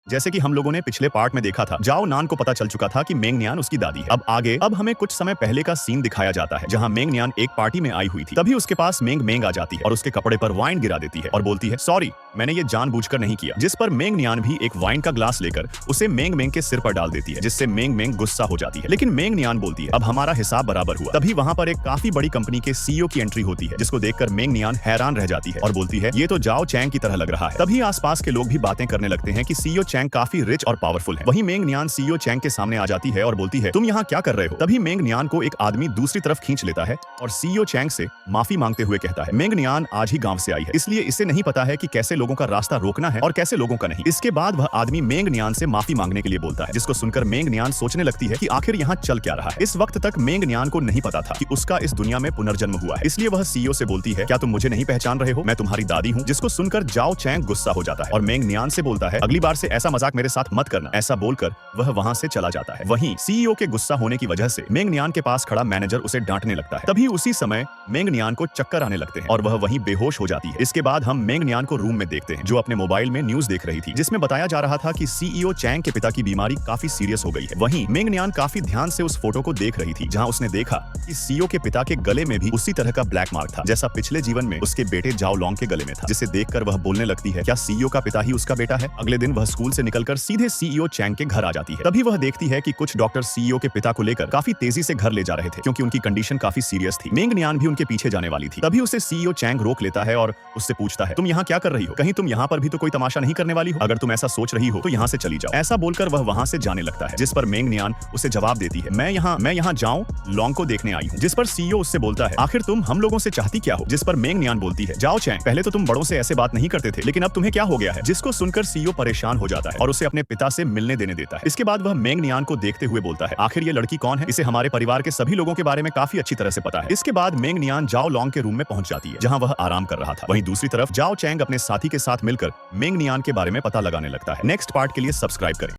जैसे कि हम लोगों ने पिछले पार्ट में देखा था, जाओ नान को पता चल चुका था कि मेंग नियान उसकी दादी है। अब हमें कुछ समय पहले का सीन दिखाया जाता है जहां मेंग नियान एक पार्टी में आई हुई थी। तभी उसके पास मेंग मेंग आ जाती है और उसके कपड़े पर वाइन गिरा देती है और बोलती है, सॉरी मैंने ये जानबूझकर नहीं किया। जिस पर मेंग नियान भी एक वाइन का ग्लास लेकर उसे मेंग मेंग के सिर पर डाल देती है, जिससे मेंग मेंग गुस्सा हो जाती है। लेकिन मेंग नियान बोलती है, अब हमारा हिसाब बराबर हुआ। तभी वहां पर एक काफी बड़ी कंपनी के सीईओ की एंट्री होती है, जिसको देखकर मेंग नियान हैरान रह जाती है और बोलती है, ये तो जाओ चैंग की तरह लग रहा है। तभी आसपास के लोग भी बातें करने लगते हैं कि सीईओ चैंग काफी रिच और पावरफुल है। वहीं मेंग नियान सीईओ चैंग के सामने आ जाती है और बोलती है, तुम यहाँ क्या कर रहे हो? तभी मेंग नियान को एक आदमी दूसरी तरफ खींच लेता है और सीईओ चैंग से माफी मांगते हुए कहता है, मेंग नियान आज ही गांव से आई है, इसलिए इसे नहीं पता है कि कैसे लोगों का रास्ता रोकना है और कैसे लोगों का नहीं। इसके बाद वह आदमी मेंग नियान से माफी मांगने के लिए बोलता है, जिसको सुनकर मेंग नियान सोचने लगती है कि आखिर यहाँ चल क्या रहा है। इस वक्त तक मेंग नियान को नहीं पता था कि उसका इस दुनिया में पुनर्जन्म हुआ है, इसलिए वह सीईओ से बोलती है, क्या तुम मुझे नहीं पहचान रहे हो? मैं तुम्हारी दादी हूँ। जिसको सुनकर जाओ चैंग गुस्सा हो जाता है और मेंग नियान से बोलता है, अगली बार से ऐसा मजाक मेरे साथ मत करना। ऐसा बोलकर वह वहां से चला जाता है। वहीं सीईओ के गुस्सा होने की वजह से मेंग नियान के पास खड़ा मैनेजर उसे डांटने लगता है। तभी उसी समय मेंग नियान को चक्कर आने लगते हैं और वह वहीं बेहोश हो जाती है। इसके बाद हम मेंग नियान को रूम में देखते हैं, जो अपने मोबाइल में न्यूज देख रही थी, जिसमें बताया जा रहा था कि सीईओ चैंग के पिता की बीमारी काफी सीरियस हो गई है। वहीं मेंग नियान काफी ध्यान से उस फोटो को देख रही थी, जहां उसने देखा कि सीईओ के पिता के गले में भी उसी तरह का ब्लैक मार्क था, जैसा पिछले जीवन में उसके बेटे जाओ लॉन्ग के गले में था। जिसे देखकर वह बोलने लगती है, क्या सीईओ का पिता ही उसका बेटा है? अगले दिन वह स्कूल से निकलकर सीधे सीईओ चैंग के घर आ जाती है। तभी वह देखती है कि कुछ डॉक्टर सीईओ के पिता को लेकर काफी तेजी से घर ले जा रहे थे, क्योंकि उनकी कंडीशन काफी सीरियस थी। मेंग नियान भी उनके पीछे जाने वाली थी। तभी उसे सीईओ चैंग रोक लेता है और उससे पूछता है, तुम यहाँ क्या कर रही हो? कहीं तुम यहाँ पर भी तो कोई तमाशा नहीं करने वाली हो? अगर तुम ऐसा सोच रही हो तो यहाँ से चली जाओ। ऐसा बोलकर वह वहाँ से जाने लगता है, जिस पर मेंग नियान उसे जवाब देती है, मैं यहाँ जाओ लॉन्ग को देखने आई हूँ। जिस पर सीईओ उससे बोलता है, आखिर तुम हम लोगों से चाहती क्या हो? जिस पर मेंग नियान बोलती है, जाओ चैंग, पहले तो तुम बड़ों से ऐसे बात नहीं करते थे, लेकिन अब तुम्हें क्या हो गया है? जिसको सुनकर सीईओ परेशान हो जाता है और उसे अपने पिता से मिलने देने देता है। इसके बाद वह मेंग नियान को देखते हुए बोलता है, आखिर ये लड़की कौन है? इसे हमारे परिवार के सभी लोगों के बारे में काफी अच्छी तरह से पता है। इसके बाद मेंग नियान जाओ लॉन्ग के रूम में पहुंच जाती है, जहां वह आराम कर रहा था। वहीं दूसरी तरफ जाओ चैंग अपने साथी के साथ मिलकर मेंग नियान के बारे में पता लगाने लगता है। नेक्स्ट पार्ट के लिए सब्सक्राइब करें।